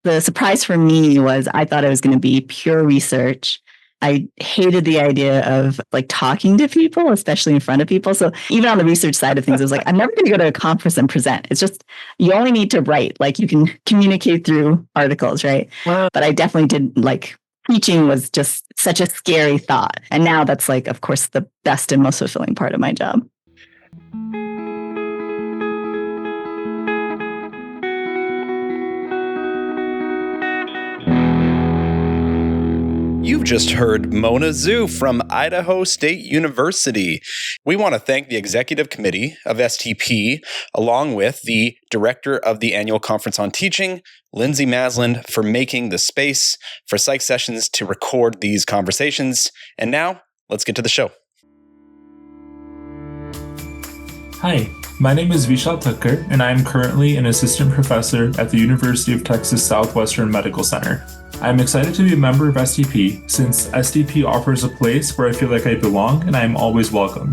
The surprise for me was I thought it was going to be pure research. I hated the idea of like talking to people, especially in front of people. So even on the research side of things, I was like, I'm never going to go to a conference and present. It's just, you only need to write. Like you can communicate through articles, right? Wow. But I definitely did like teaching was just such a scary thought. And now that's like, of course, the best and most fulfilling part of my job. You've just heard Mona Zhu from Idaho State University. We want to thank the Executive Committee of STP, along with the Director of the Annual Conference on Teaching, Lindsay Masland, for making the space for Psych Sessions to record these conversations. And now, let's get to the show. Hi, my name is Vishal Tucker, and I am currently an assistant professor at the University of Texas Southwestern Medical Center. I'm excited to be a member of STP since STP offers a place where I feel like I belong and I am always welcome.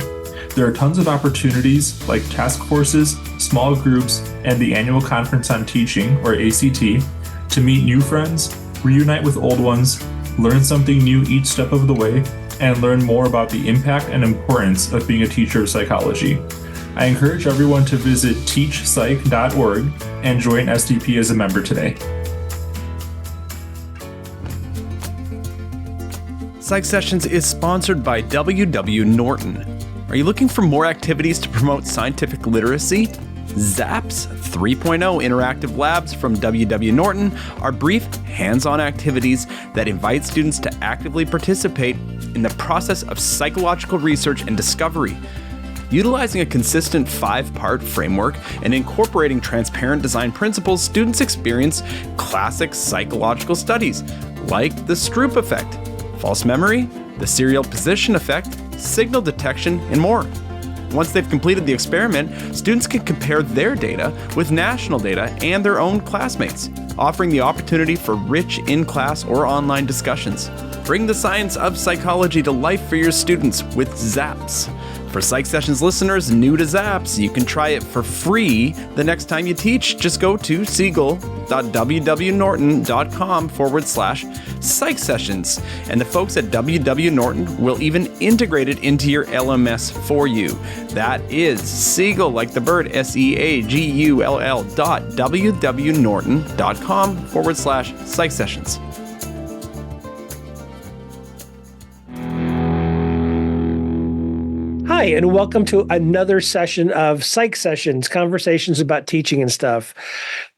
There are tons of opportunities like task forces, small groups, and the Annual Conference on Teaching, or ACT, to meet new friends, reunite with old ones, learn something new each step of the way, and learn more about the impact and importance of being a teacher of psychology. I encourage everyone to visit teachpsych.org and join STP as a member today. Psych Sessions is sponsored by W.W. Norton. Are you looking for more activities to promote scientific literacy? ZAPS 3.0 interactive labs from W.W. Norton are brief, hands-on activities that invite students to actively participate in the process of psychological research and discovery. Utilizing a consistent 5-part framework and incorporating transparent design principles, students experience classic psychological studies like the Stroop effect, false memory, the serial position effect, signal detection, and more. Once they've completed the experiment, students can compare their data with national data and their own classmates, offering the opportunity for rich in-class or online discussions. Bring the science of psychology to life for your students with ZAPS. For Psych Sessions listeners new to ZAPS, you can try it for free the next time you teach. Just go to siegel.wwnorton.com/Psych Sessions, and the folks at WW Norton will even integrate it into your LMS for you. That is Siegel, like the bird, SEAGULL.wwnorton.com/Psych Sessions. Hi, and welcome to another session of Psych Sessions, conversations about teaching and stuff.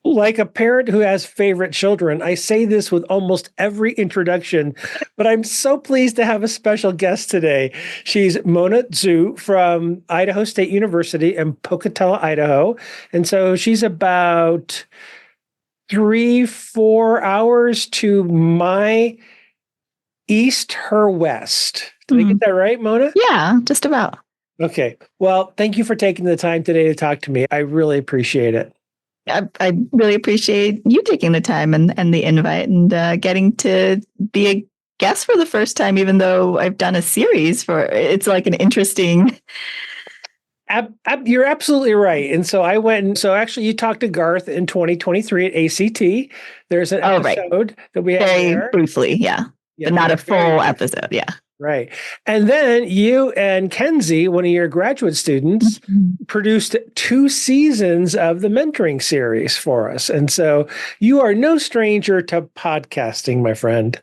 Like a parent who has favorite children, I say this with almost every introduction, but I'm so pleased to have a special guest today. She's Mona Zhu from Idaho State University in Pocatello, Idaho. And so she's about 3-4 hours to my east, her west. Did I get that right, Mona? Yeah, just about. Okay. Well, thank you for taking the time today to talk to me. I really appreciate it. I really appreciate you taking the time and the invite and getting to be a guest for the first time, even though I've done a series for it's like an interesting. You're absolutely right. And so I went so actually you talked to Garth in 2023 at ACT. There's an episode that we had very briefly, yeah, but not a full episode. Yeah. Right. And then you and Kenzie, one of your graduate students, produced 2 seasons of the mentoring series for us. And so you are no stranger to podcasting, my friend.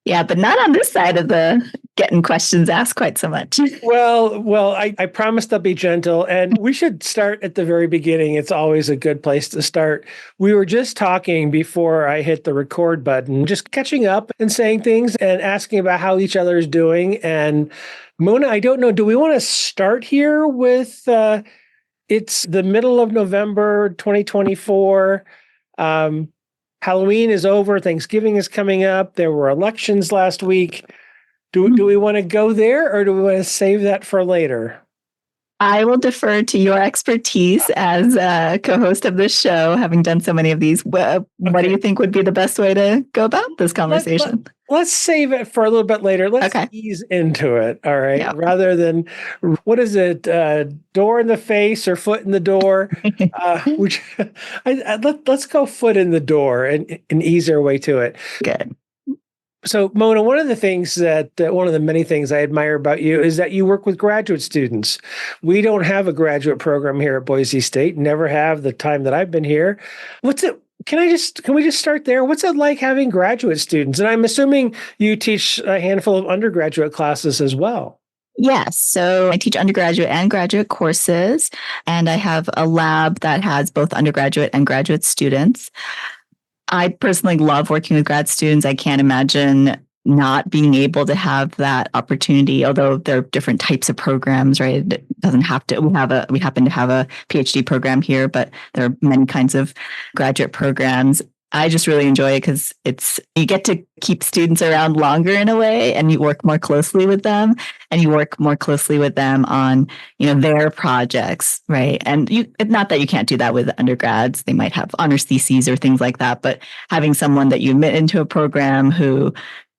Yeah, but not on this side of the getting questions asked quite so much. Well, I promised I'll be gentle, and we should start at the very beginning. It's always a good place to start. We were just talking before I hit the record button, just catching up and saying things and asking about how each other is doing. And Mona, I don't know, do we want to start here with, it's the middle of November, 2024. Halloween is over. Thanksgiving is coming up. There were elections last week. Do we want to go there, or do we want to save that for later? I will defer to your expertise as a co-host of this show, having done so many of these. What do you think would be the best way to go about this conversation? Let's save it for a little bit later. Let's ease into it. All right. Yeah. Rather than, what is it? Door in the face or foot in the door? Let's go foot in the door and ease our way to it. Good. So, Mona, one of the things one of the many things I admire about you is that you work with graduate students. We don't have a graduate program here at Boise State, never have the time that I've been here. Can we just start there? What's it like having graduate students? And I'm assuming you teach a handful of undergraduate classes as well. Yes. So I teach undergraduate and graduate courses, and I have a lab that has both undergraduate and graduate students. I personally love working with grad students. I can't imagine not being able to have that opportunity, although there are different types of programs, right? It doesn't have to, we happen to have a PhD program here, but there are many kinds of graduate programs. I just really enjoy it because you get to keep students around longer in a way, and you work more closely with them, on, their projects, right? And not that you can't do that with undergrads. They might have honors theses or things like that, but having someone that you admit into a program who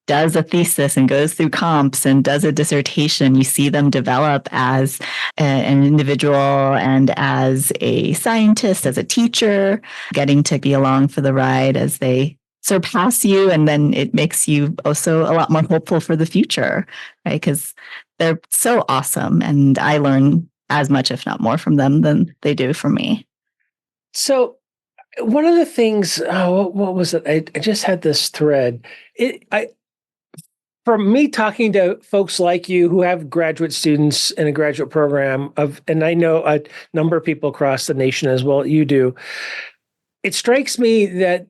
does a thesis and goes through comps and does a dissertation, you see them develop as an individual and as a scientist, as a teacher, getting to be along for the ride as they surpass you. And then it makes you also a lot more hopeful for the future, right? Because they're so awesome. And I learn as much, if not more, from them than they do from me. So one of the things, what was it? I just had this thread. From me talking to folks like you who have graduate students in a graduate program and I know a number of people across the nation as well, you do, it strikes me that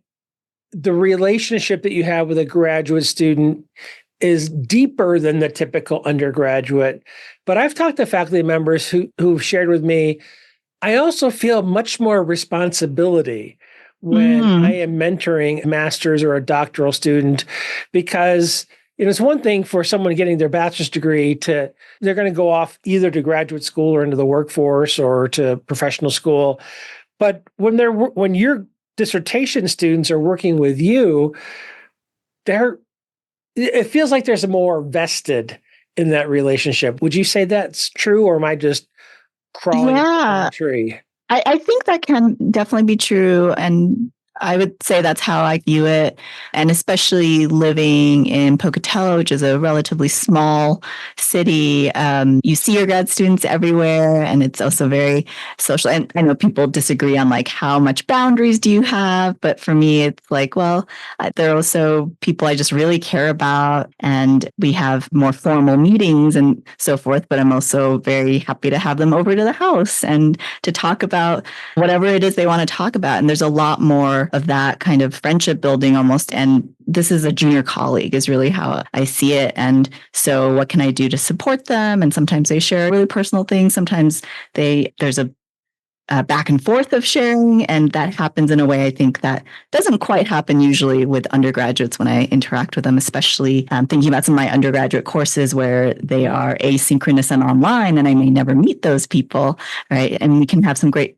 the relationship that you have with a graduate student is deeper than the typical undergraduate. But I've talked to faculty members who've shared with me, I also feel much more responsibility when I am mentoring a master's or a doctoral student, because it's one thing for someone getting their bachelor's degree they're going to go off either to graduate school or into the workforce or to professional school. But when your dissertation students are working with you, it feels like there's a more vested in that relationship. Would you say that's true, or am I just crawling in the tree? I think that can definitely be true. And I would say that's how I view it. And especially living in Pocatello, which is a relatively small city, you see your grad students everywhere, and it's also very social. And I know people disagree on how much boundaries do you have, but for me, it's there are also people I just really care about, and we have more formal meetings and so forth, but I'm also very happy to have them over to the house and to talk about whatever it is they want to talk about. And there's a lot more of that kind of friendship building almost. And this is a junior colleague is really how I see it. And so what can I do to support them? And sometimes they share really personal things. Sometimes there's a back and forth of sharing. And that happens in a way I think that doesn't quite happen usually with undergraduates when I interact with them, especially thinking about some of my undergraduate courses where they are asynchronous and online, and I may never meet those people, right? And we can have some great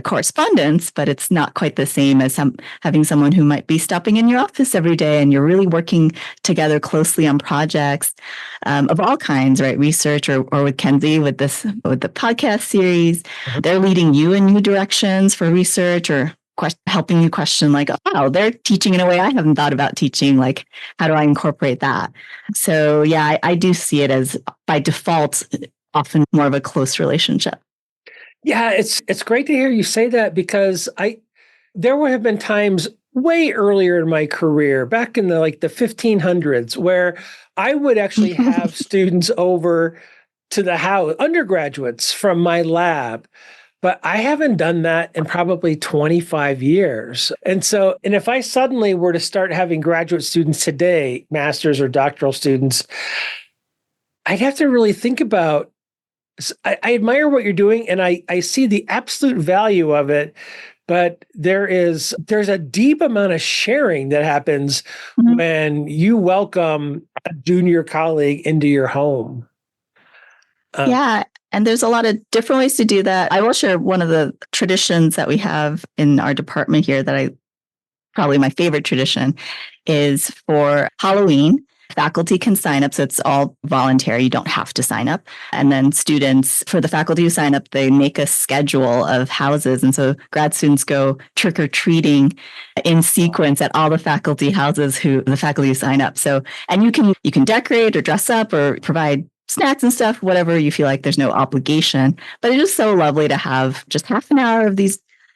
correspondence, but it's not quite the same as having someone who might be stopping in your office every day and you're really working together closely on projects of all kinds, right? Research or with Kenzie with the podcast series. They're leading you in new directions for research or helping you question wow, they're teaching in a way I haven't thought about teaching. How do I incorporate that? So yeah, I do see it as by default, often more of a close relationship. Yeah, it's great to hear you say that, because there would have been times way earlier in my career, back in the 1500s, where I would actually have students over to the house, undergraduates from my lab. But I haven't done that in probably 25 years. And if I suddenly were to start having graduate students today, master's or doctoral students, I'd have to really think about, I admire what you're doing, and I see the absolute value of it, but there's a deep amount of sharing that happens when you welcome a junior colleague into your home. Yeah. And there's a lot of different ways to do that. I will share one of the traditions that we have in our department here that probably my favorite tradition is for Halloween. Faculty can sign up, so it's all voluntary. You don't have to sign up. And then students, for the faculty who sign up, they make a schedule of houses. And so grad students go trick-or-treating in sequence at all the faculty houses the faculty who sign up. So, and you can decorate or dress up or provide snacks and stuff, whatever you feel like. There's no obligation. But it's just so lovely to have just half an hour of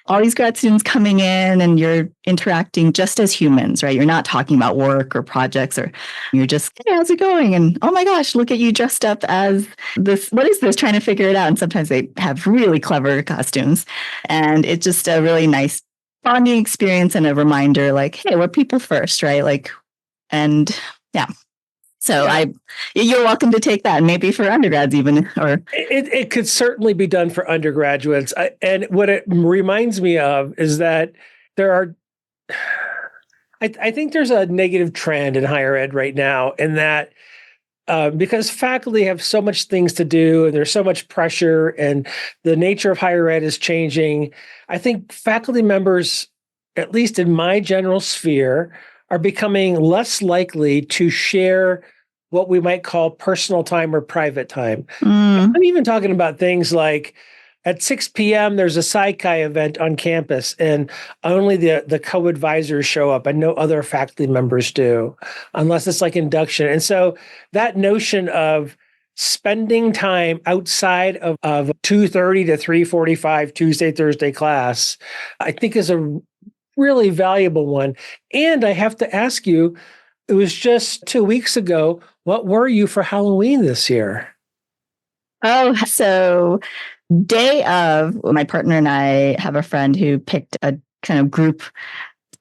all these grad students coming in, and you're interacting just as humans, right? You're not talking about work or projects, or you're just, hey, how's it going? And oh my gosh, look at you dressed up as this. What is this? Trying to figure it out. And sometimes they have really clever costumes. And it's just a really nice bonding experience and a reminder like, hey, we're people first, right? And yeah. So you're welcome to take that, maybe for undergrads even, or it could certainly be done for undergraduates. And what it reminds me of is that I think there's a negative trend in higher ed right now, in that because faculty have so much things to do and there's so much pressure and the nature of higher ed is changing. I think faculty members, at least in my general sphere, are becoming less likely to share what we might call personal time or private time. I'm even talking about things like at 6 p.m., there's a Sci-Chi event on campus, and only the co-advisors show up, and no other faculty members do, unless it's like induction. And so that notion of spending time outside of 2:30 to 3:45 Tuesday, Thursday class, I think is a really valuable one. And I have to ask you, it was just 2 weeks ago, what were you for Halloween this year? Oh, so day of, my partner and I have a friend who picked a kind of group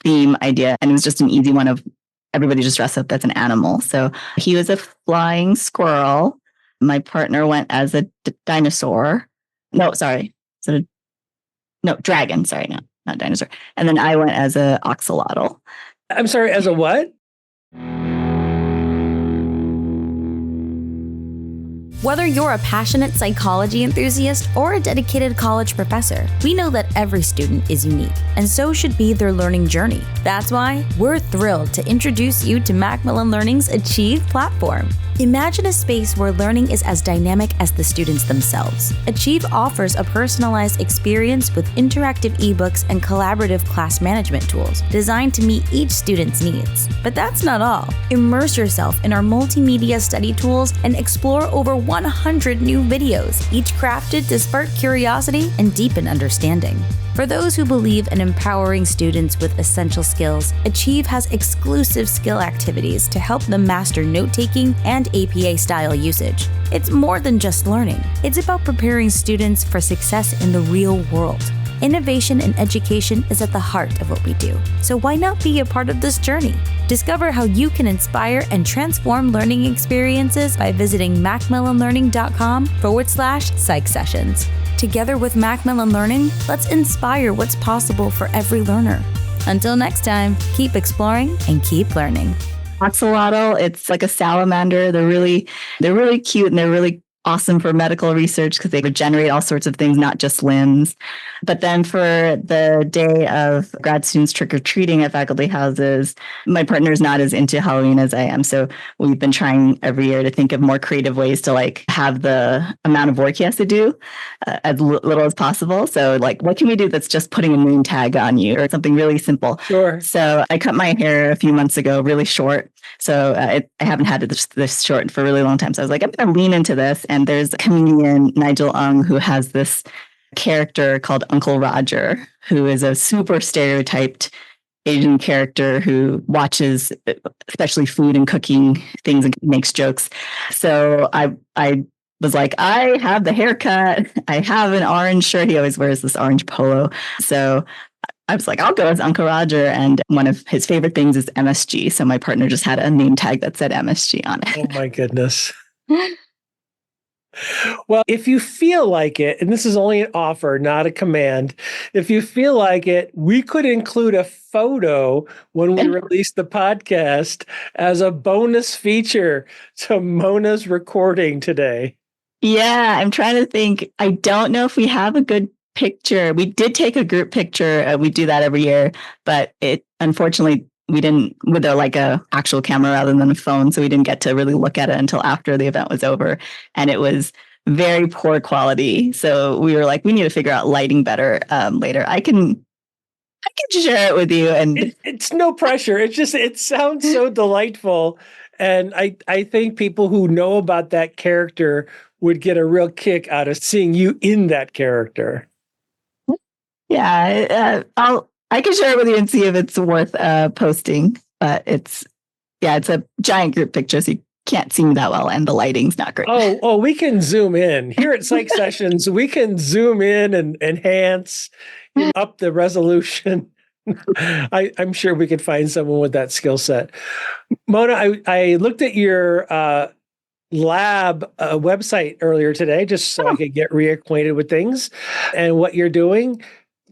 theme idea, and it was just an easy one of everybody just dress up as an animal. So he was a flying squirrel. My partner went as a dinosaur. No, sorry. Dragon. Sorry, not dinosaur. And then I went as a axolotl. I'm sorry, as a what? Whether you're a passionate psychology enthusiast or a dedicated college professor, we know that every student is unique, and so should be their learning journey. That's why we're thrilled to introduce you to Macmillan Learning's Achieve platform. Imagine a space where learning is as dynamic as the students themselves. Achieve offers a personalized experience with interactive ebooks and collaborative class management tools designed to meet each student's needs. But that's not all. Immerse yourself in our multimedia study tools and explore over 100 new videos, each crafted to spark curiosity and deepen understanding. For those who believe in empowering students with essential skills, Achieve has exclusive skill activities to help them master note-taking and APA-style usage. It's more than just learning. It's about preparing students for success in the real world. Innovation in education is at the heart of what we do. So why not be a part of this journey? Discover how you can inspire and transform learning experiences by visiting macmillanlearning.com/psych sessions. Together with Macmillan Learning, let's inspire what's possible for every learner. Until next time, keep exploring and keep learning. Axolotl, it's like a salamander. They're really cute, and they're really awesome for medical research because they regenerate all sorts of things, not just limbs. But then for the day of grad students trick-or-treating at faculty houses, my partner is not as into Halloween as I am. So we've been trying every year to think of more creative ways to have the amount of work he has to do as little as possible. So what can we do that's just putting a name tag on you or something really simple? Sure. So I cut my hair a few months ago, really short. So I haven't had this short for a really long time. So I was like, I'm going to lean into this. And there's a comedian, Nigel Ung, who has this character called Uncle Roger, who is a super stereotyped Asian character who watches especially food and cooking things and makes jokes. So I was like, I have the haircut. I have an orange shirt. He always wears this orange polo. So I was like, I'll go as Uncle Roger. And one of his favorite things is MSG. So my partner just had a name tag that said MSG on it. Oh my goodness. Well, if you feel like it, and this is only an offer, not a command, if you feel like it, we could include a photo when we release the podcast as a bonus feature to Mona's recording today. Yeah, I'm trying to think. I don't know if we have a good picture. We did take a group picture. We do that every year, but it unfortunately we didn't with a actual camera rather than a phone, so we didn't get to really look at it until after the event was over, and it was very poor quality. So we were like, we need to figure out lighting better later. I can share it with you, and it's no pressure. It sounds so delightful, and I think people who know about that character would get a real kick out of seeing you in that character. Yeah, I can share it with you and see if it's worth posting. But it's a giant group picture, so you can't see me that well, and the lighting's not great. Oh, we can zoom in here at Psych Sessions. We can zoom in and enhance, up the resolution. I'm sure we could find someone with that skill set. Mona, I looked at your lab website earlier today just so I could get reacquainted with things and what you're doing.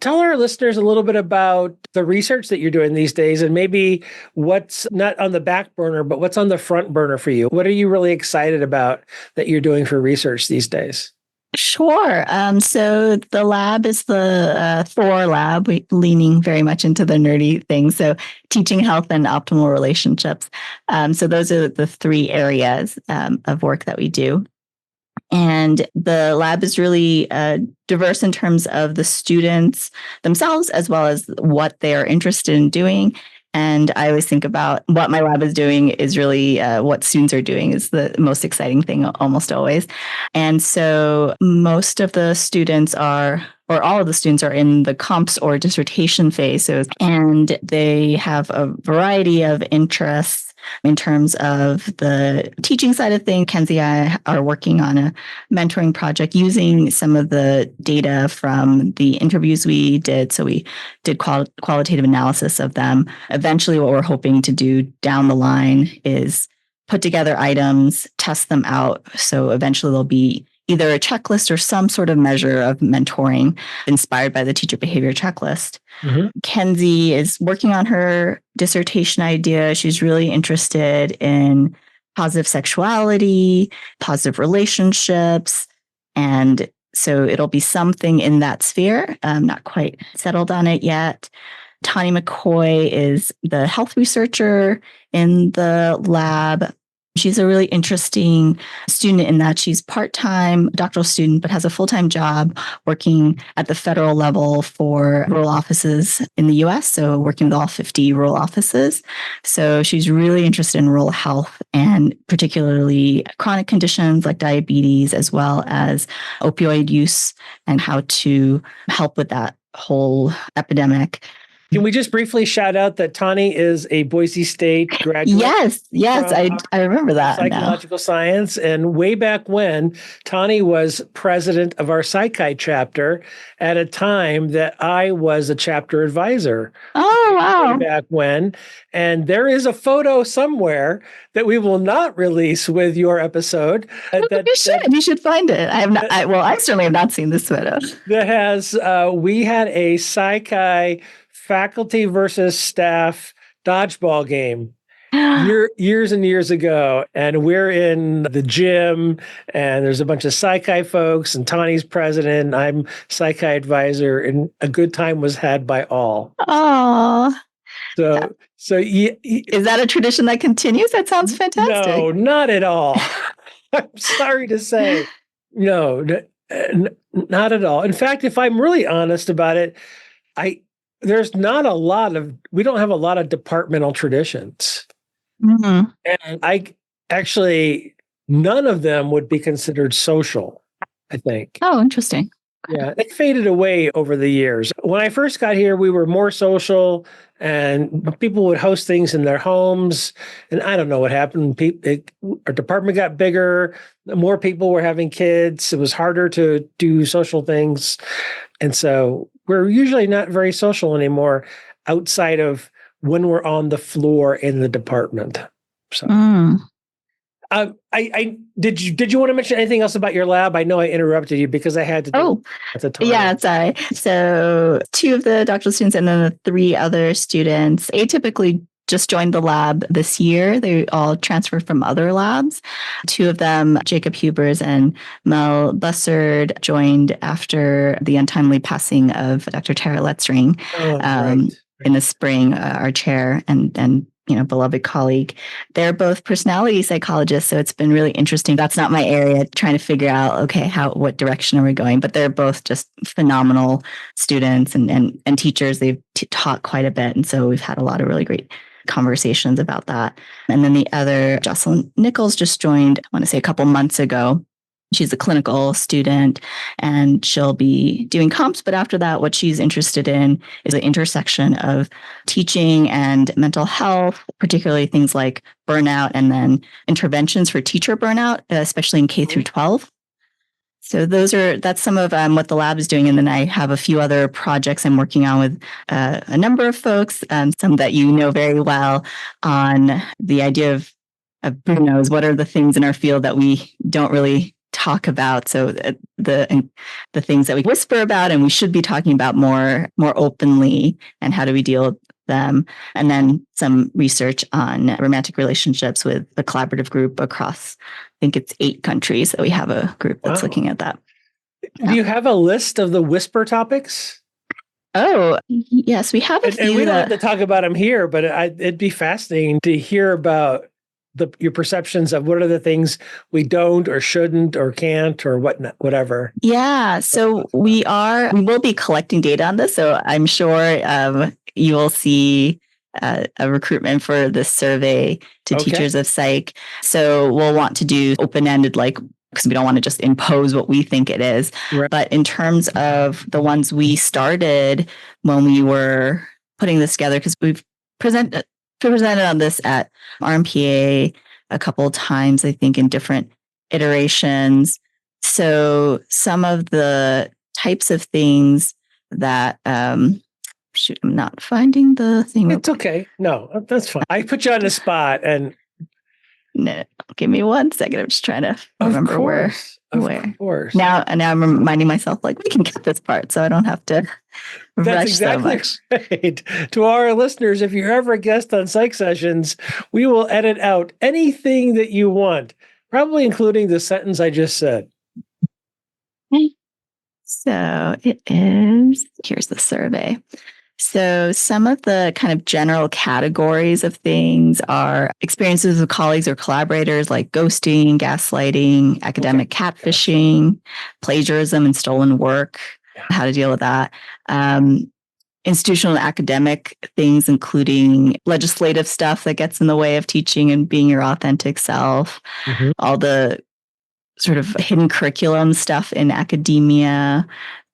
Tell our listeners a little bit about the research that you're doing these days and maybe what's not on the back burner, but what's on the front burner for you. What are you really excited about that you're doing for research these days? Sure. So the lab is the Thor lab, leaning very much into the nerdy things. So teaching health and optimal relationships. So those are the three areas of work that we do. And the lab is really diverse in terms of the students themselves, as well as what they are interested in doing. And I always think about what my lab is doing is really what students are doing is the most exciting thing almost always. And so most of the students all of the students are in the comps or dissertation phase. And they have a variety of interests in terms of the teaching side of things. Kenzie and I are working on a mentoring project using some of the data from the interviews we did. So we did qualitative analysis of them. Eventually, what we're hoping to do down the line is put together items, test them out. So eventually there'll be either a checklist or some sort of measure of mentoring inspired by the teacher behavior checklist. Mm-hmm. Kenzie is working on her dissertation idea. She's really interested in positive sexuality, positive relationships. And so it'll be something in that sphere. I'm not quite settled on it yet. Tani McCoy is the health researcher in the lab. She's a really interesting student in that she's part-time doctoral student, but has a full-time job working at the federal level for rural offices in the US. So working with all 50 rural offices. So she's really interested in rural health and particularly chronic conditions like diabetes, as well as opioid use and how to help with that whole epidemic. Can we just briefly shout out that Tani is a Boise State graduate? Yes, I remember that. Psychological science. And way back when, Tani was president of our Psychi chapter at a time that I was a chapter advisor. Oh, wow. Way back when. And there is a photo somewhere that we will not release with your episode. You should find it. I have not. I certainly have not seen this photo. That has, we had a Psychi faculty versus staff dodgeball game years and years ago. And we're in the gym and there's a bunch of Psychi folks and Tani's president. I'm Psychi advisor, and a good time was had by all. Oh, so is that a tradition that continues? That sounds fantastic. No, not at all. I'm sorry to say, no, not at all. In fact, if I'm really honest about it, we don't have a lot of departmental traditions. Mm-hmm. And none of them would be considered social, I think. Oh, interesting. Yeah, it faded away over the years. When I first got here, we were more social and people would host things in their homes. And I don't know what happened. Our department got bigger. More people were having kids. It was harder to do social things. And so we're usually not very social anymore outside of when we're on the floor in the department. So, did you want to mention anything else about your lab? I know I interrupted you because I had to do at the time. Yeah, sorry. So 2 of the doctoral students and then the 3 other students atypically just joined the lab this year. They all transferred from other labs. Two of them, Jacob Hubers and Mel Bussard, joined after the untimely passing of Dr. Tara Letzring in the spring, our chair and beloved colleague. They're both personality psychologists, so it's been really interesting. That's not my area, trying to figure out, okay, what direction are we going? But they're both just phenomenal students and teachers. They've taught quite a bit, and so we've had a lot of really great conversations about that. And then the other, Jocelyn Nichols, just joined, I want to say a couple months ago. She's a clinical student and she'll be doing comps. But after that, what she's interested in is the intersection of teaching and mental health, particularly things like burnout and then interventions for teacher burnout, especially in K through 12. So that's some of what the lab is doing. And then I have a few other projects I'm working on with a number of folks, some that you know very well, on the idea of who knows, what are the things in our field that we don't really talk about. So the things that we whisper about and we should be talking about more openly, and how do we deal with them? And then some research on romantic relationships with a collaborative group across, I think it's 8 countries that we have a group that's looking at that. Do you have a list of the whisper topics? Oh, yes, we have a few. And we don't have to talk about them here, but it'd be fascinating to hear about your perceptions of what are the things we don't or shouldn't or can't or whatever. Yeah. So we will be collecting data on this. So I'm sure you will see a recruitment for this survey to teachers of psych. So we'll want to do open-ended, because we don't want to just impose what we think it is. Right. But in terms of the ones we started when we were putting this together, because we've presented on this at RMPA a couple of times, I think, in different iterations. So some of the types of things that, I'm not finding the thing. It's okay. No, that's fine. I put you on the spot and... No, give me 1 second. I'm just trying to remember where. Of course. Now I'm reminding myself, we can get this part so I don't have to rush exactly so much. Right. To our listeners, if you're ever a guest on Psych Sessions, we will edit out anything that you want, probably including the sentence I just said. So here's the survey. So some of the kind of general categories of things are experiences with colleagues or collaborators, like ghosting, gaslighting, academic catfishing, plagiarism and stolen work, how to deal with that. Institutional and academic things, including legislative stuff that gets in the way of teaching and being your authentic self, all the sort of hidden curriculum stuff in academia,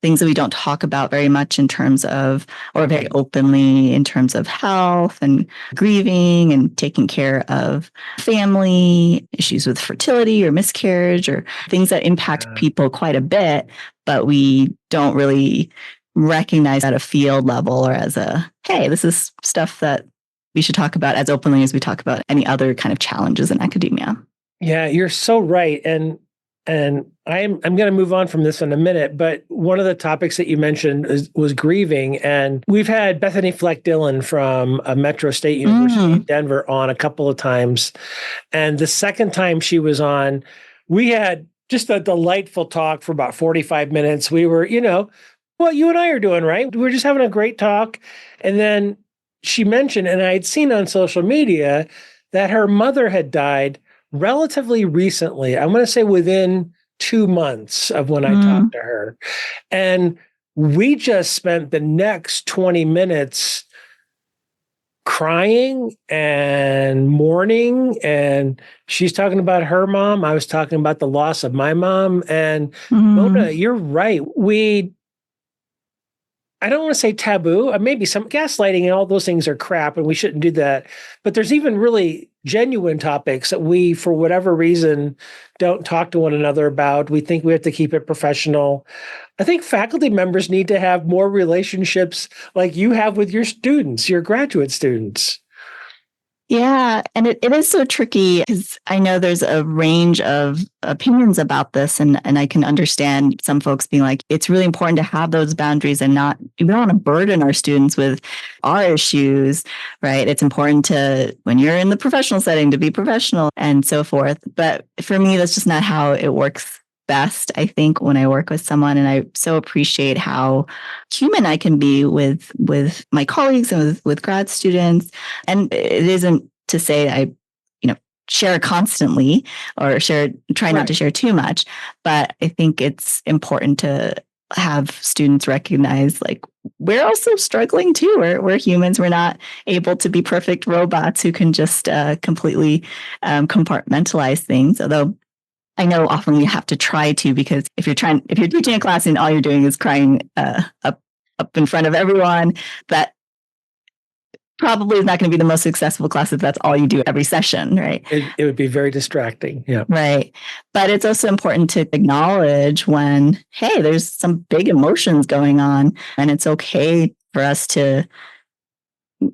things that we don't talk about very much in terms of, or very openly in terms of health and grieving and taking care of family, issues with fertility or miscarriage, or things that impact people quite a bit, but we don't really recognize at a field level or as hey, this is stuff that we should talk about as openly as we talk about any other kind of challenges in academia. Yeah, you're so right. And I'm going to move on from this in a minute, but one of the topics that you mentioned was grieving. And we've had Bethany Fleck-Dillon from Metro State University in Denver on a couple of times. And the second time she was on, we had just a delightful talk for about 45 minutes. We were, what you and I are doing, right? We were just having a great talk. And then she mentioned, and I had seen on social media, that her mother had died relatively recently. I'm going to say within 2 months of when I talked to her. And we just spent the next 20 minutes crying and mourning. And she's talking about her mom. I was talking about the loss of my mom. And Mona, you're right. I don't want to say taboo. Maybe some gaslighting and all those things are crap and we shouldn't do that. But there's even really genuine topics that we, for whatever reason, don't talk to one another about. We think we have to keep it professional. I think faculty members need to have more relationships like you have with your students, your graduate students. Yeah. And it is so tricky because I know there's a range of opinions about this. And I can understand some folks being like, it's really important to have those boundaries and we don't want to burden our students with our issues, right? It's important to, when you're in the professional setting, to be professional and so forth. But for me, that's just not how it works best, I think, when I work with someone. And I so appreciate how human I can be with my colleagues and with grad students. And it isn't to say I, share constantly or try not to share too much. But I think it's important to have students recognize, like, we're also struggling too. We're humans. We're not able to be perfect robots who can just completely compartmentalize things. Although I know often you have to try to, because if you're teaching a class and all you're doing is crying up in front of everyone, that probably is not going to be the most successful class if that's all you do every session, right? It would be very distracting. Yeah. Right. But it's also important to acknowledge when, hey, there's some big emotions going on, and it's okay for us to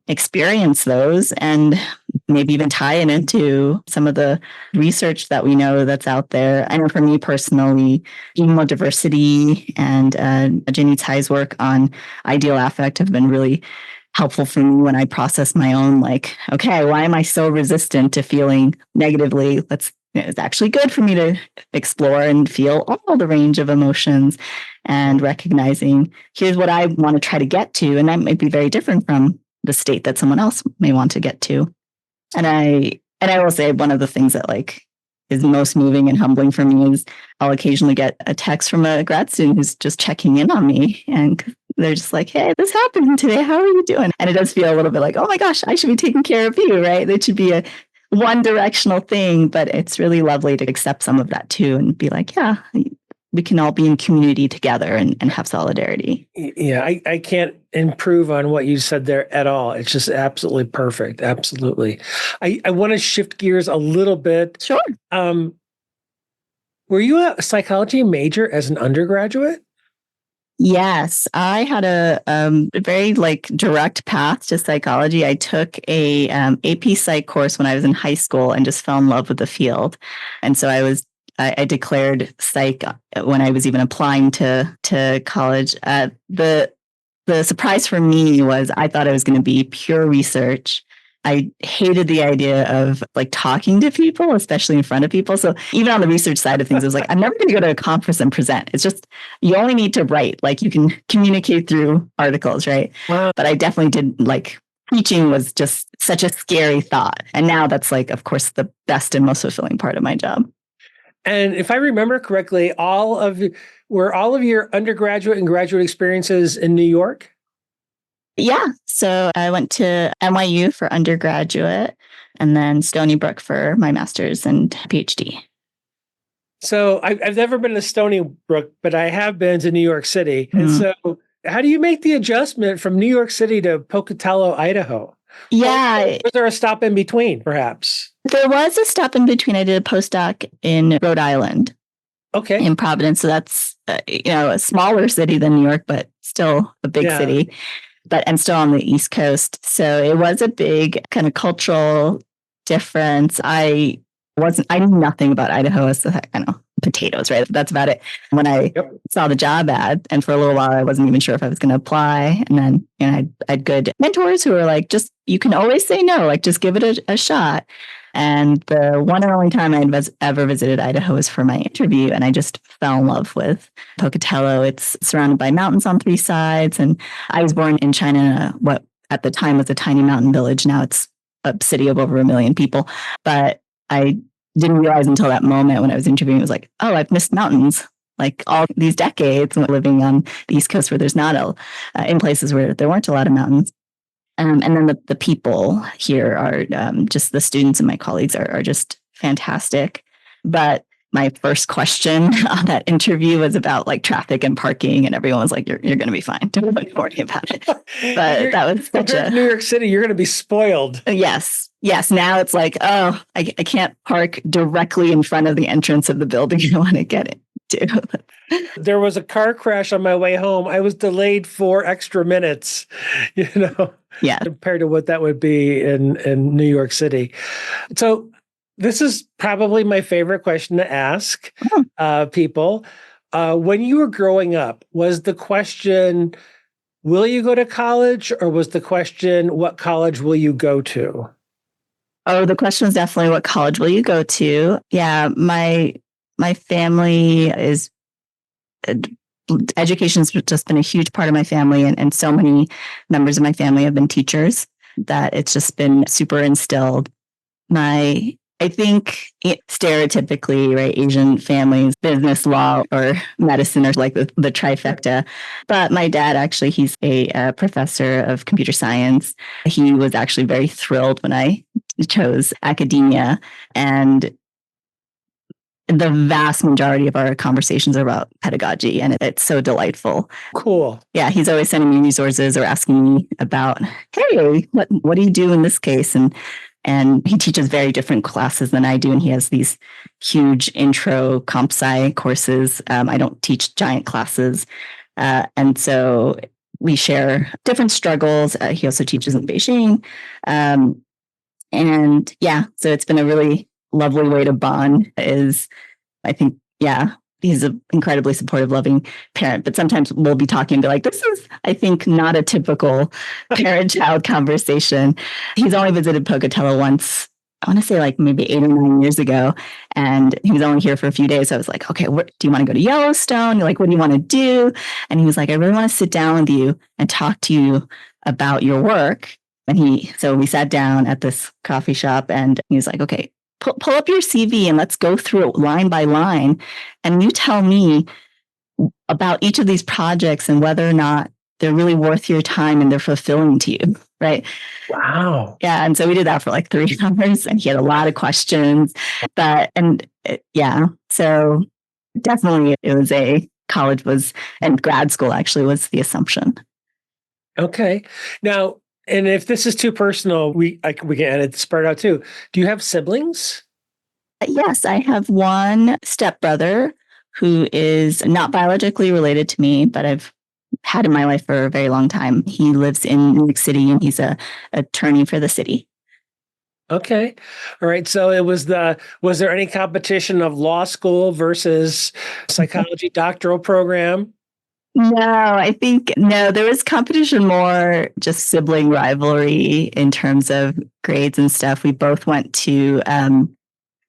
experience those and maybe even tie it into some of the research that we know that's out there. I know for me personally, emo diversity and Ginny Tsai's work on ideal affect have been really helpful for me when I process my own, like, okay, why am I so resistant to feeling negatively? It's actually good for me to explore and feel all the range of emotions, and recognizing here's what I want to try to get to. And that might be very different from the state that someone else may want to get to. And I will say one of the things that is most moving and humbling for me is I'll occasionally get a text from a grad student who's just checking in on me, and they're just like, hey, this happened today. How are you doing? And it does feel a little bit like, oh my gosh, I should be taking care of you, right? It should be a one directional thing, but it's really lovely to accept some of that too and be like, yeah, we can all be in community together and have solidarity. Yeah, I can't improve on what you said there at all. It's just absolutely perfect. Absolutely. I want to shift gears a little bit. Sure. Were you a psychology major as an undergraduate? Yes, I had a very direct path to psychology. I took a AP Psych course when I was in high school and just fell in love with the field. And so I declared psych when I was even applying to college. The surprise for me was I thought it was going to be pure research. I hated the idea of talking to people, especially in front of people. So even on the research side of things, I was like, I'm never going to go to a conference and present. It's just, you only need to write. You can communicate through articles, right? Wow. But I definitely did teaching was just such a scary thought. And now that's of course, the best and most fulfilling part of my job. And if I remember correctly, were all of your undergraduate and graduate experiences in New York? Yeah. So I went to NYU for undergraduate and then Stony Brook for my master's and PhD. So I've never been to Stony Brook, but I have been to New York City. Mm-hmm. And so how do you make the adjustment from New York City to Pocatello, Idaho? Yeah. Was there a stop in between, perhaps? There was a stop in between. I did a postdoc in Rhode Island. Okay. In Providence. So that's, a smaller city than New York, but still a big city. But I'm still on the East Coast. So it was a big kind of cultural difference. I knew nothing about Idaho. I know potatoes, right? That's about it. When I saw the job ad, and for a little while, I wasn't even sure if I was going to apply. And then, I had good mentors who were like, you can always say no, just give it a shot. And the one and only time I had ever visited Idaho was for my interview. And I just fell in love with Pocatello. It's surrounded by mountains on three sides. And I was born in China, what at the time was a tiny mountain village. Now it's a city of over 1 million people. But I didn't realize until that moment when I was interviewing, it was like, oh, I've missed mountains. All these decades living on the East Coast where there's not in places where there weren't a lot of mountains. And then the people here are just the students and my colleagues are just fantastic. But my first question on that interview was about traffic and parking, and everyone was like, "You're going to be fine. Don't worry about it." But that was such a New York City. You're going to be spoiled. Yes. Now it's I can't park directly in front of the entrance of the building I want to get too. There was a car crash on my way home. I was delayed 4 extra minutes, Yeah. compared to what that would be in New York City. So this is probably my favorite question to ask people. When you were growing up, was the question, will you go to college? Or was the question, what college will you go to? Oh, the question was definitely, what college will you go to? Yeah, my family is education's just been a huge part of my family, and so many members of my family have been teachers that it's just been super instilled. I think stereotypically, right, Asian families, business, law, or medicine are like the trifecta. But my dad, actually, he's a professor of computer science. He was actually very thrilled when I chose academia. And the vast majority of our conversations are about pedagogy, and it's so delightful. Cool. Yeah, he's always sending me resources or asking me about, hey, what do you do in this case? And he teaches very different classes than I do, and he has these huge intro comp sci courses. I don't teach giant classes, and so we share different struggles. He also teaches in Beijing, and yeah, so it's been a really lovely way to bond. I think, yeah, he's an incredibly supportive, loving parent, but sometimes we'll be talking and be like, this is, I think, not a typical parent-child conversation. He's only visited Pocatello once, I want to say like maybe 8 or 9 years ago, and he was only here for a few days. So I was like, okay, do you want to go to Yellowstone? You're like, what do you want to do? And he was like, I really want to sit down with you and talk to you about your work. And so we sat down at this coffee shop, and he was like, okay, pull up your CV and let's go through it line by line. And you tell me about each of these projects and whether or not they're really worth your time and they're fulfilling to you. Right. Wow. Yeah. And so we did that for like 3 hours, and he had a lot of questions. So definitely it was and grad school actually was the assumption. Okay. Now, and if this is too personal, we can edit this part out too. Do you have siblings? Yes, I have one stepbrother who is not biologically related to me, but I've had in my life for a very long time. He lives in New York City, and he's an attorney for the city. Okay. All right. So was there any competition of law school versus psychology doctoral program? No, there was competition, more just sibling rivalry in terms of grades and stuff. We both went to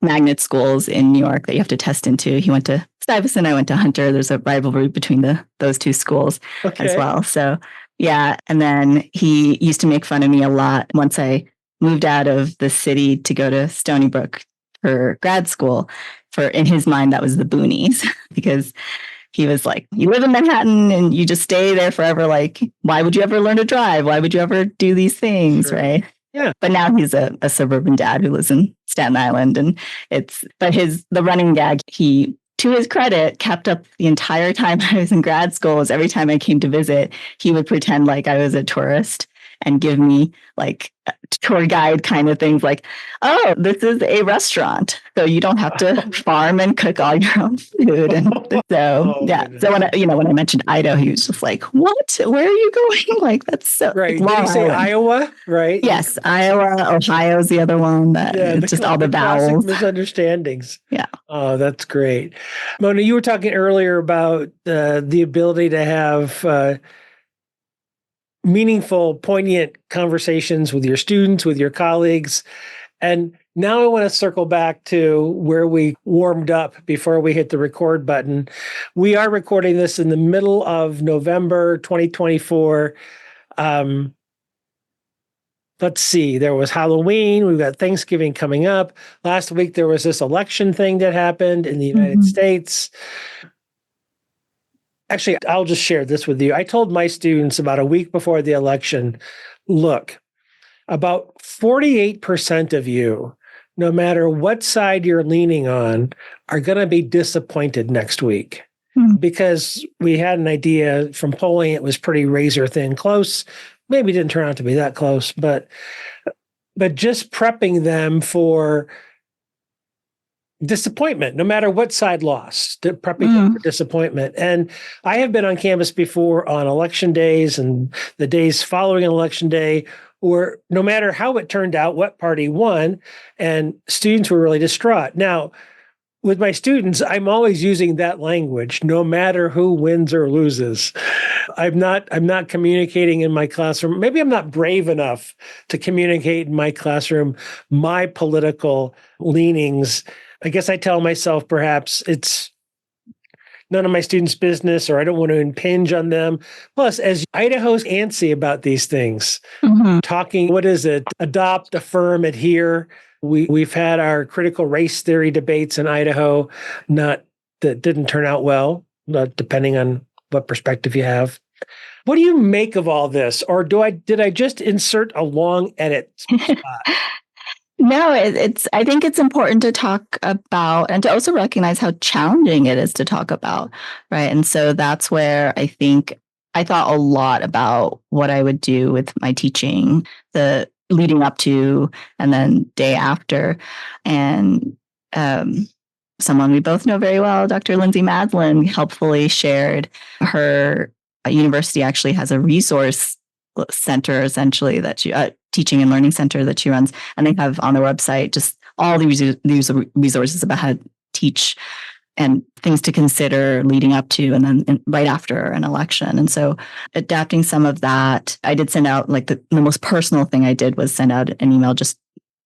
magnet schools in New York that you have to test into. He went to Stuyvesant, I went to Hunter. There's a rivalry between those 2 schools as well. So yeah, and then he used to make fun of me a lot once I moved out of the city to go to Stony Brook for grad school. In his mind, that was the boonies, because he was like, you live in Manhattan and you just stay there forever. Like, why would you ever learn to drive? Why would you ever do these things? Sure. Right. Yeah. But now he's a suburban dad who lives in Staten Island. And the running gag, he, to his credit, kept up the entire time I was in grad school. Was every time I came to visit, he would pretend like I was a tourist and give me like tour guide kind of things, like, oh, this is a restaurant, so you don't have to farm and cook all your own food. And so so when I mentioned Idaho, he was just like, what, where are you going? Like, that's so right. Did he say Iowa? Right. Yes, Iowa. Ohio's the other one. It's just all the vowels. Misunderstandings. Yeah. Oh, that's great. Mona, you were talking earlier about the ability to have meaningful, poignant conversations with your students, with your colleagues. And now I want to circle back to where we warmed up before we hit the record button. We are recording this in the middle of November 2024. Let's see, there was Halloween. We've got Thanksgiving coming up. Last week, there was this election thing that happened in the United States. Actually, I'll just share this with you. I told my students about a week before the election, look, about 48% of you, no matter what side you're leaning on, are going to be disappointed next week. Because we had an idea from polling, it was pretty razor thin close. Maybe it didn't turn out to be that close, but just prepping them for disappointment, no matter what side lost, prepping them for disappointment. And I have been on campus before on election days and the days following an election day, where no matter how it turned out, what party won, and students were really distraught. Now, with my students, I'm always using that language, no matter who wins or loses. I'm not communicating in my classroom. Maybe I'm not brave enough to communicate in my classroom my political leanings. I guess I tell myself perhaps it's none of my students' business, or I don't want to impinge on them. Plus, as Idaho's antsy about these things, talking, what is it? Adopt, affirm, adhere. We've had our critical race theory debates in Idaho, that didn't turn out well, depending on what perspective you have. What do you make of all this? Or did I just insert a long edit spot? No, I think it's important to talk about and to also recognize how challenging it is to talk about, right? And so that's where I think I thought a lot about what I would do with my teaching, the leading up to and then day after. And someone we both know very well, Dr. Lindsay Madlin, helpfully shared her university actually has a resource center, essentially, that she teaching and learning center that she runs, and they have on their website just all these resources about how to teach and things to consider leading up to and then right after an election. And so adapting some of that, I did send out, like the most personal thing I did was send out an email just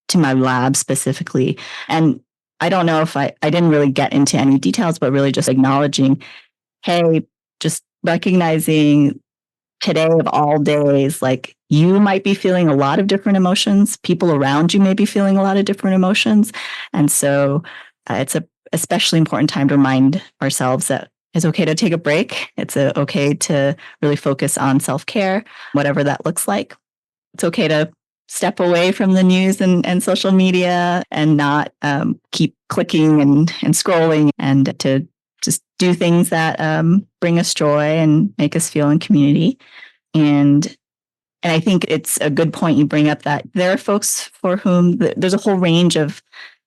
to my lab specifically. And I don't know if I didn't really get into any details, but really just acknowledging, hey, just recognizing today of all days, like you might be feeling a lot of different emotions. People around you may be feeling a lot of different emotions. And so it's a especially important time to remind ourselves that it's okay to take a break. It's okay to really focus on self-care, whatever that looks like. It's okay to step away from the news and social media and not keep clicking and scrolling, and to just do things that bring us joy and make us feel in community. And I think it's a good point you bring up that there are folks for whom there's a whole range of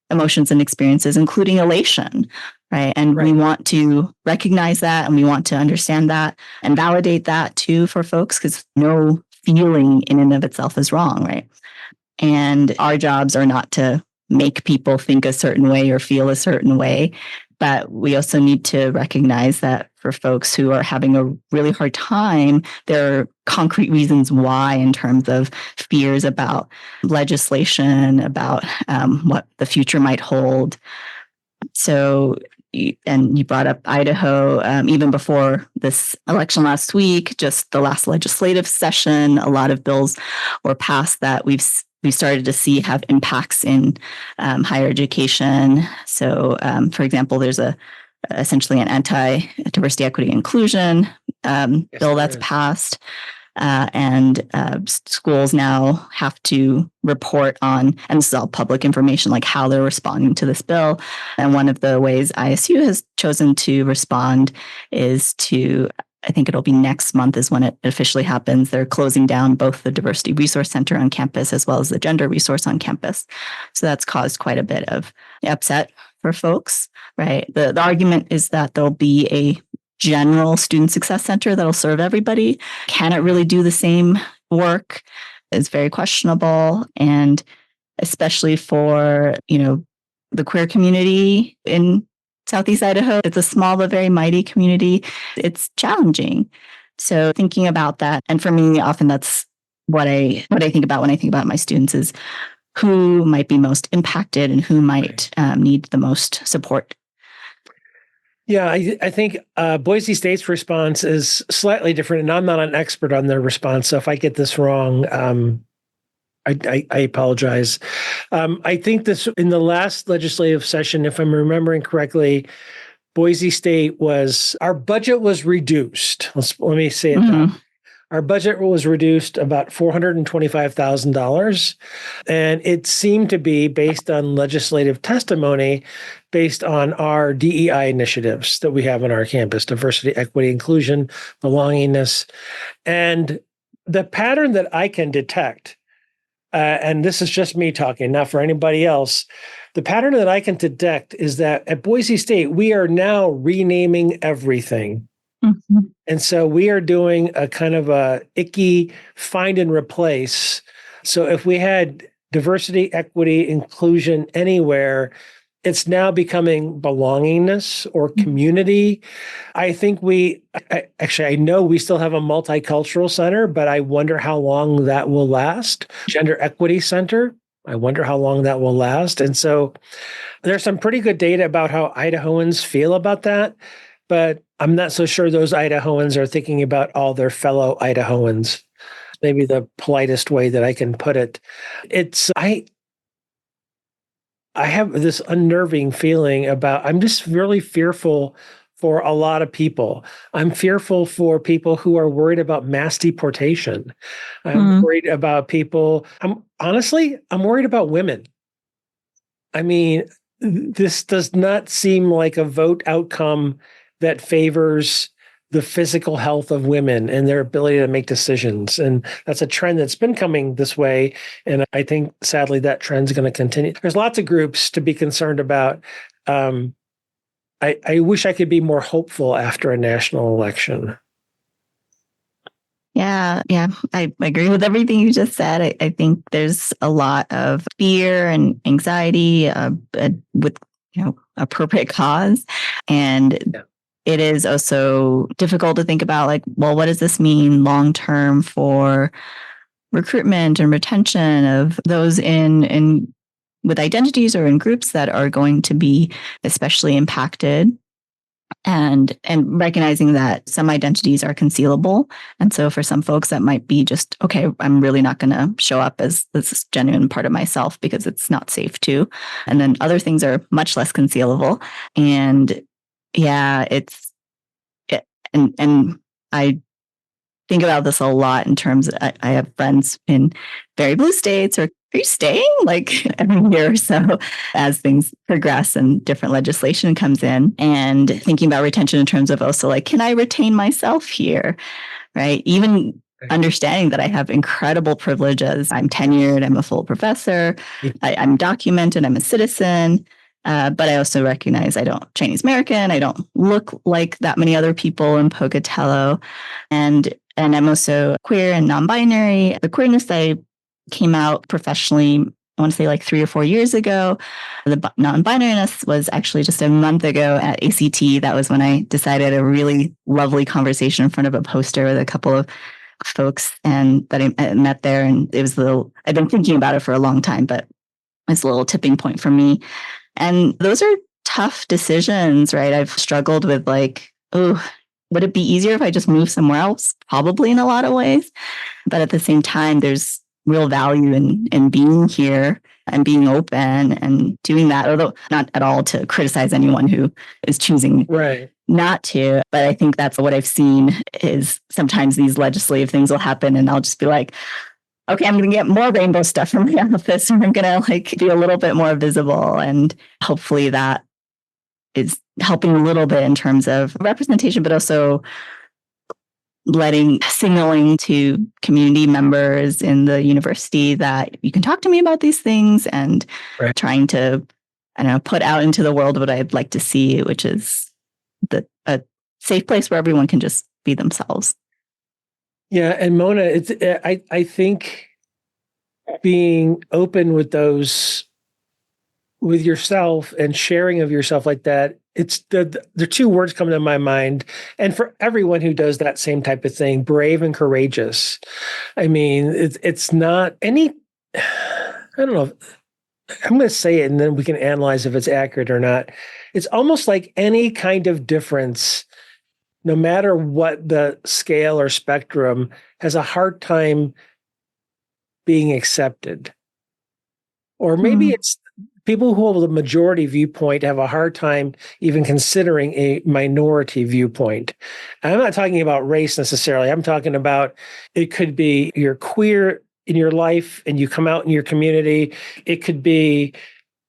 emotions and experiences, including elation, right? And we want to recognize that, and we want to understand that and validate that too for folks, because no feeling in and of itself is wrong, right? And our jobs are not to make people think a certain way or feel a certain way, but we also need to recognize that for folks who are having a really hard time, there are concrete reasons why, in terms of fears about legislation, about what the future might hold. So, and you brought up Idaho, even before this election last week, just the last legislative session, a lot of bills were passed that we started to see have impacts in higher education. So, for example, there's essentially an anti-diversity, equity, inclusion bill that's passed. And schools now have to report on, and this is all public information, like how they're responding to this bill. And one of the ways ISU has chosen to respond is to, I think it'll be next month is when it officially happens. They're closing down both the Diversity Resource Center on campus as well as the Gender Resource on campus. So that's caused quite a bit of upset for folks, right? The argument is that there'll be a general student success center that'll serve everybody. Can it really do the same work? It's very questionable. And especially for, the queer community in Southeast Idaho, it's a small but very mighty community. It's challenging. So thinking about that, and for me, often that's what I think about when I think about my students is who might be most impacted and who might need the most support. Yeah, I think Boise State's response is slightly different, and I'm not an expert on their response. So if I get this wrong, I apologize. I think this in the last legislative session, if I'm remembering correctly, Boise State our budget was reduced. Let me say it that. Our budget was reduced about $425,000. And it seemed to be based on legislative testimony, based on our DEI initiatives that we have on our campus: diversity, equity, inclusion, belongingness. And the pattern that I can detect, and this is just me talking, not for anybody else, the pattern that I can detect is that at Boise State, we are now renaming everything. Mm-hmm. And so we are doing a kind of a icky find and replace. So if we had diversity, equity, inclusion anywhere, it's now becoming belongingness or community. I think I know we still have a multicultural center, but I wonder how long that will last. Gender equity center, I wonder how long that will last. And so there's some pretty good data about how Idahoans feel about that, but I'm not so sure those Idahoans are thinking about all their fellow Idahoans. Maybe the politest way that I can put it. I have this unnerving feeling I'm just really fearful for a lot of people. I'm fearful for people who are worried about mass deportation. I'm worried about people. I'm worried about women. I mean, this does not seem like a vote outcome that favors the physical health of women and their ability to make decisions. And that's a trend that's been coming this way. And I think, sadly, that trend's going to continue. There's lots of groups to be concerned about. I wish I could be more hopeful after a national election. Yeah, I agree with everything you just said. I think there's a lot of fear and anxiety with appropriate cause. And it is also difficult to think about, like, well, what does this mean long term for recruitment and retention of those in with identities or in groups that are going to be especially impacted, and recognizing that some identities are concealable. And so for some folks that might be just, okay, I'm really not going to show up as this genuine part of myself because it's not safe to. And then other things are much less concealable. And yeah, and I think about this a lot in terms of, I have friends in very blue states. Or are you staying like every year or so as things progress and different legislation comes in? And thinking about retention in terms of also like, can I retain myself here? Right. Even understanding that I have incredible privileges. I'm tenured, I'm a full professor, I'm documented, I'm a citizen. But I also recognize I don't Chinese American. I don't look like that many other people in Pocatello. And I'm also queer and non-binary. The queerness I came out professionally, I want to say like 3 or 4 years ago. The non-binariness was actually just a month ago at ACT. That was when I decided a really lovely conversation in front of a poster with a couple of folks and that I met there. And it was I've been thinking about it for a long time, but it's a little tipping point for me. And those are tough decisions, right? I've struggled with like, oh, would it be easier if I just moved somewhere else? Probably in a lot of ways. But at the same time, there's real value in being here and being open and doing that, although not at all to criticize anyone who is choosing not to. But I think that's what I've seen is sometimes these legislative things will happen and I'll just be like, okay, I'm going to get more rainbow stuff from my office and I'm going to like be a little bit more visible. And hopefully that is helping a little bit in terms of representation, but also signaling to community members in the university that you can talk to me about these things and trying to, put out into the world what I'd like to see, which is a safe place where everyone can just be themselves. Yeah, and Mona, I think being open with yourself and sharing of yourself like that, it's the 2 words come to my mind. And for everyone who does that same type of thing, brave and courageous. I mean, it's not any, I don't know. I'm going to say it and then we can analyze if it's accurate or not. It's almost like any kind of difference, no matter what the scale or spectrum, has a hard time being accepted. Or maybe it's people who hold the majority viewpoint have a hard time even considering a minority viewpoint. And I'm not talking about race necessarily. I'm talking about it could be you're queer in your life and you come out in your community. It could be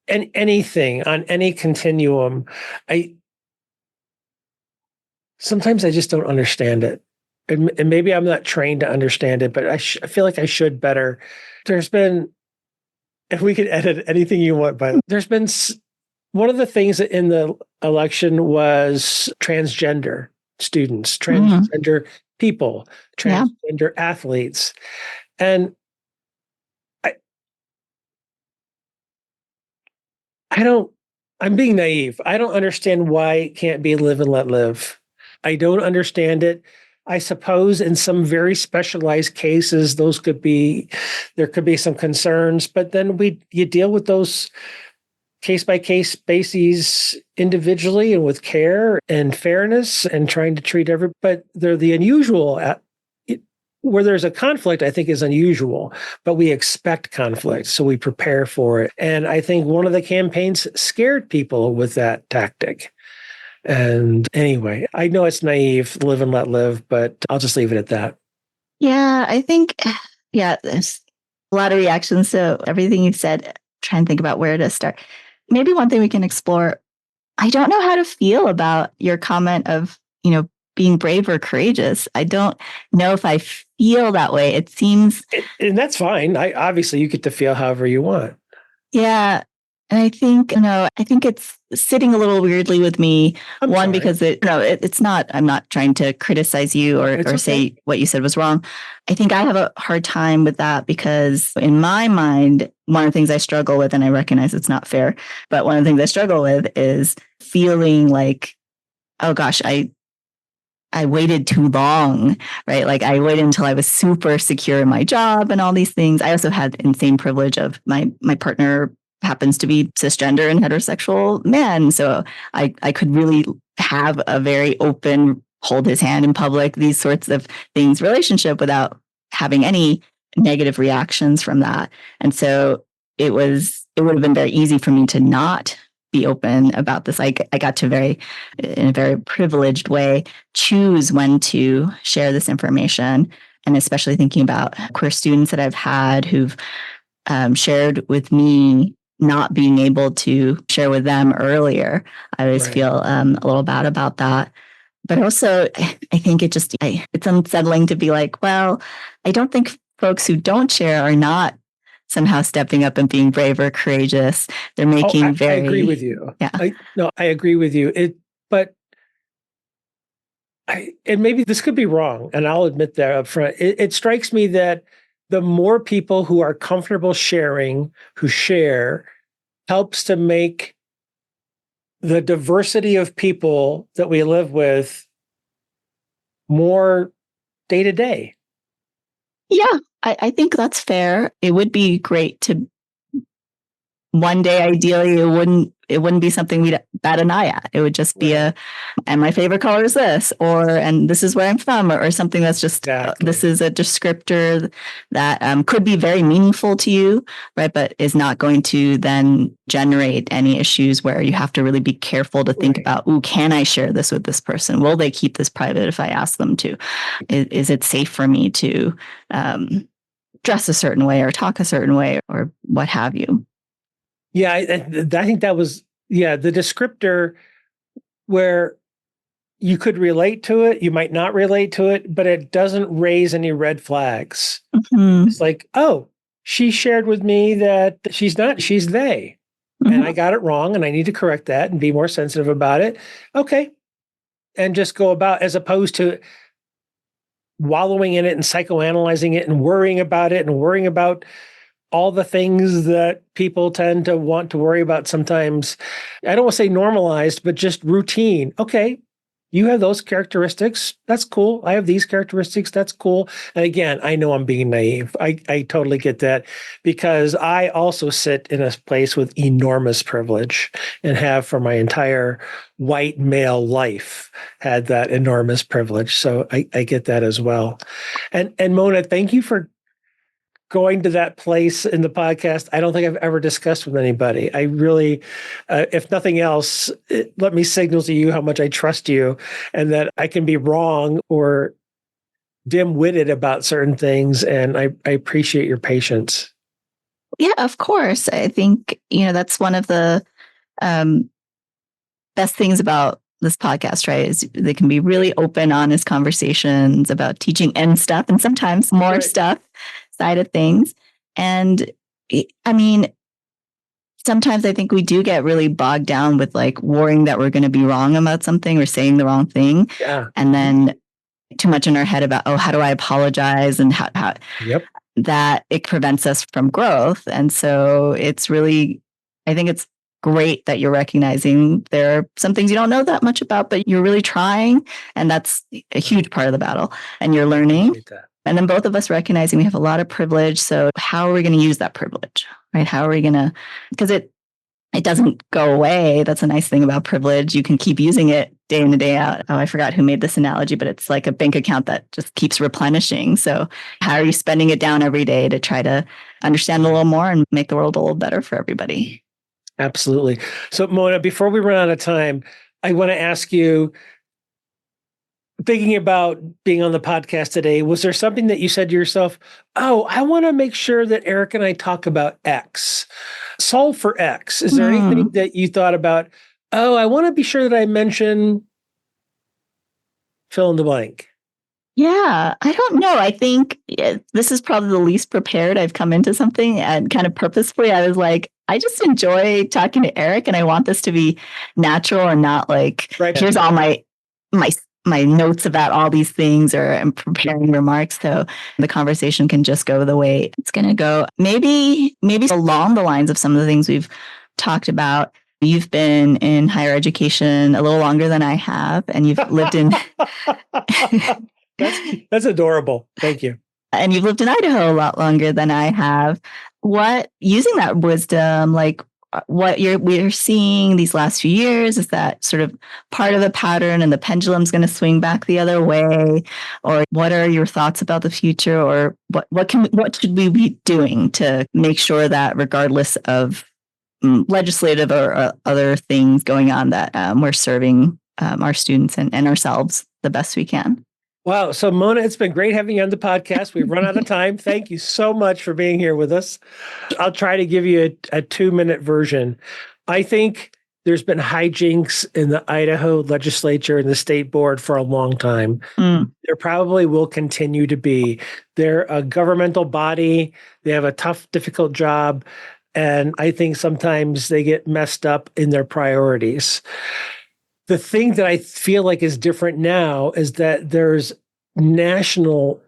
anything on any continuum. Sometimes I just don't understand it. And maybe I'm not trained to understand it, but I feel like I should better. There's been And we can edit anything you want. By there's been one of the things in the election was transgender students, transgender people, transgender athletes. And I'm being naive. I don't understand why it can't be live and let live. I don't understand it. I suppose in some very specialized cases, there could be some concerns, but then you deal with those case by case bases individually and with care and fairness and trying to treat everybody. But they're the unusual. Where there's a conflict, I think is unusual, but we expect conflict, so we prepare for it. And I think one of the campaigns scared people with that tactic. And anyway, I know it's naive, live and let live, but I'll just leave it at that. Yeah, I think, there's a lot of reactions to everything you've said. Try and think about where to start. Maybe one thing we can explore. I don't know how to feel about your comment of, being brave or courageous. I don't know if I feel that way. It seems... And that's fine. Obviously, you get to feel however you want. Yeah. And I think, it's sitting a little weirdly with me. Because it's not, I'm not trying to criticize you or say what you said was wrong. I think I have a hard time with that because in my mind, one of the things I struggle with, and I recognize it's not fair, but one of the things I struggle with is feeling like, oh gosh, I waited too long, right? Like I waited until I was super secure in my job and all these things. I also had insane privilege of my partner happens to be cisgender and heterosexual man. So I could really have a very open, hold his hand in public, these sorts of things, relationship without having any negative reactions from that. And so it would have been very easy for me to not be open about this. I got to in a very privileged way, choose when to share this information. And especially thinking about queer students that I've had who've shared with me, not being able to share with them earlier. I always feel a little bad about that. But also, I think it's unsettling to be like, well, I don't think folks who don't share are not somehow stepping up and being brave or courageous. They're making I agree with you. Yeah. I agree with you. And maybe this could be wrong, and I'll admit that up front. It strikes me that the more people who are comfortable sharing, who share, helps to make the diversity of people that we live with more day to day. Yeah, I think that's fair. It would be great to one day, ideally, it wouldn't be something we'd bat an eye at. It would just be and my favorite color is this, and this is where I'm from, or something that's just, this is a descriptor that could be very meaningful to you, right? But is not going to then generate any issues where you have to really be careful to think about, can I share this with this person? Will they keep this private if I ask them to? Is it safe for me to dress a certain way or talk a certain way or what have you? Yeah, I think that was, the descriptor where you could relate to it, you might not relate to it, but it doesn't raise any red flags. Mm-hmm. It's like, oh, she shared with me that she's not, she's they. Mm-hmm. And I got it wrong and I need to correct that and be more sensitive about it. Okay. And just go about, as opposed to wallowing in it and psychoanalyzing it and worrying about it and worrying about all the things that people tend to want to worry about sometimes. I don't want to say normalized, but just routine. Okay, you have those characteristics. That's cool. I have these characteristics. That's cool. And again, I know I'm being naive. I totally get that because I also sit in a place with enormous privilege and have for my entire white male life had that enormous privilege. So I get that as well. And Mona, thank you for going to that place in the podcast. I don't think I've ever discussed with anybody. I really, if nothing else, let me signal to you how much I trust you and that I can be wrong or dim-witted about certain things. And I appreciate your patience. Yeah, of course. I think, that's one of the best things about this podcast, right? Is they can be really open, honest conversations about teaching and stuff, and sometimes more stuff side of things. And I mean, sometimes I think we do get really bogged down with like worrying that we're going to be wrong about something or saying the wrong thing. Yeah. And then too much in our head about, oh, how do I apologize? And how Yep. that it prevents us from growth. And so it's really, I think it's great that you're recognizing there are some things you don't know that much about, but you're really trying. And that's a huge part of the battle. And you're learning. And then both of us recognizing we have a lot of privilege. So how are we going to use that privilege, right? How are we going to, because it doesn't go away. That's a nice thing about privilege. You can keep using it day in and day out. Oh, I forgot who made this analogy, but it's like a bank account that just keeps replenishing. So how are you spending it down every day to try to understand a little more and make the world a little better for everybody? Absolutely. So Mona, before we run out of time, I want to ask you, thinking about being on the podcast today, was there something that you said to yourself, oh, I want to make sure that Eric and I talk about X, solve for X? Is there anything that you thought about, oh, I want to be sure that I mention fill in the blank? Yeah, I don't know. I think this is probably the least prepared I've come into something, and kind of purposefully, I was like, I just enjoy talking to Eric and I want this to be natural and not like, here's all my notes about all these things, or I'm preparing remarks. So the conversation can just go the way it's going to go. Maybe along the lines of some of the things we've talked about. You've been in higher education a little longer than I have, and you've lived in... That's adorable. Thank you. And you've lived in Idaho a lot longer than I have. Using that wisdom, like what we're seeing these last few years, is that sort of part of the pattern and the pendulum's going to swing back the other way? Or what are your thoughts about the future? Or what should we be doing to make sure that regardless of legislative or other things going on, that we're serving our students and ourselves the best we can? Wow. So Mona, it's been great having you on the podcast. We've run out of time. Thank you so much for being here with us. I'll try to give you a 2-minute version. I think there's been hijinks in the Idaho legislature and the state board for a long time. There probably will continue to be. They're a governmental body. They have a tough, difficult job. And I think sometimes they get messed up in their priorities. The thing that I feel like is different now is that there's national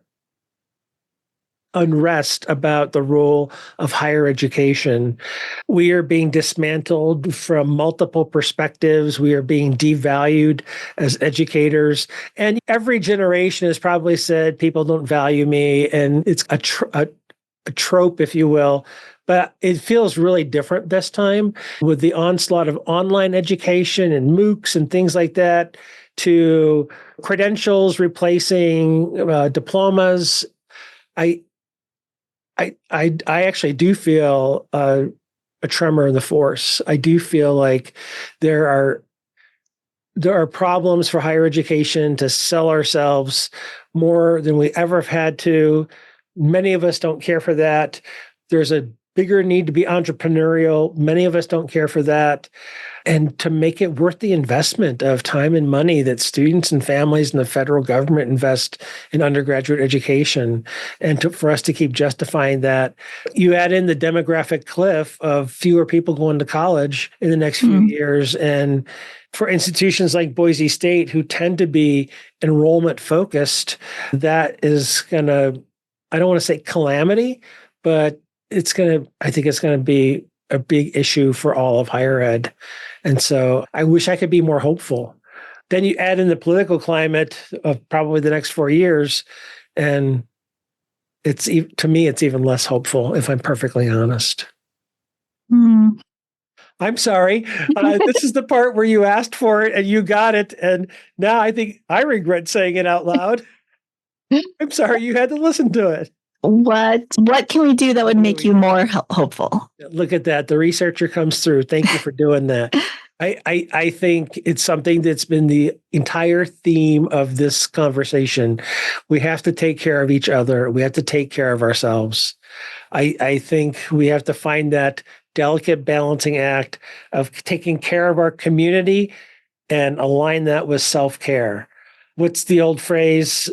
unrest about the role of higher education. We are being dismantled from multiple perspectives. We are being devalued as educators. And every generation has probably said, people don't value me. And it's a trope, if you will. But it feels really different this time with the onslaught of online education and MOOCs and things like that, to credentials replacing diplomas. I actually do feel a tremor in the force. I do feel like there are problems for higher education to sell ourselves more than we ever have had to. Many of us don't care for that. There's a bigger need to be entrepreneurial. Many of us don't care for that. And to make it worth the investment of time and money that students and families and the federal government invest in undergraduate education, and for us to keep justifying that. You add in the demographic cliff of fewer people going to college in the next few years. And for institutions like Boise State, who tend to be enrollment focused, that is going to, I don't want to say calamity, but I think it's going to be a big issue for all of higher ed. And so I wish I could be more hopeful. Then you add in the political climate of probably the next 4 years, and to me, it's even less hopeful, if I'm perfectly honest. I'm sorry. This is the part where you asked for it and you got it. And now I think I regret saying it out loud. I'm sorry you had to listen to it. What can we do that would make you more hopeful? Look at that. The researcher comes through. Thank you for doing that. I think it's something that's been the entire theme of this conversation. We have to take care of each other. We have to take care of ourselves. I think we have to find that delicate balancing act of taking care of our community and align that with self-care. What's the old phrase?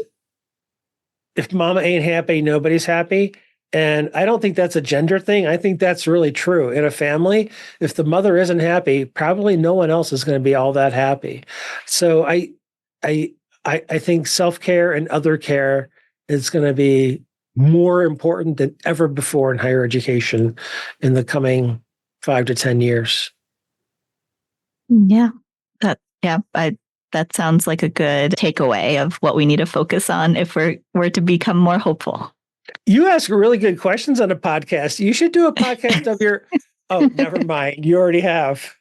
If mama ain't happy, nobody's happy. And I don't think that's a gender thing. I think that's really true. In a family, if the mother isn't happy, probably no one else is going to be all that happy. So I think self-care and other care is going to be more important than ever before in higher education in the coming 5 to 10 years. Yeah, that sounds like a good takeaway of what we need to focus on if we're to become more hopeful. You ask really good questions on a podcast. You should do a podcast of your. Oh, never mind. You already have.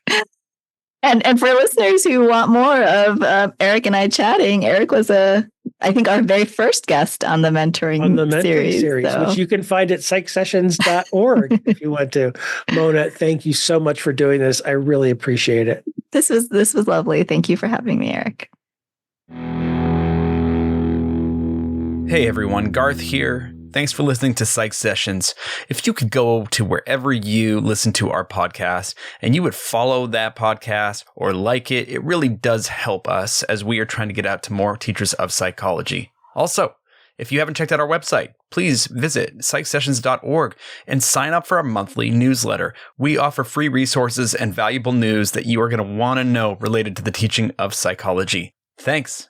And for listeners who want more of Eric and I chatting, Eric was I think our very first guest on the mentoring series, so. Which you can find at psychsessions.org if you want to. Mona, thank you so much for doing this. I really appreciate it. This was lovely. Thank you for having me, Eric. Hey everyone, Garth here. Thanks for listening to Psych Sessions. If you could go to wherever you listen to our podcast and you would follow that podcast or like it, it really does help us as we are trying to get out to more teachers of psychology. Also, if you haven't checked out our website, please visit psychsessions.org and sign up for our monthly newsletter. We offer free resources and valuable news that you are going to want to know related to the teaching of psychology. Thanks.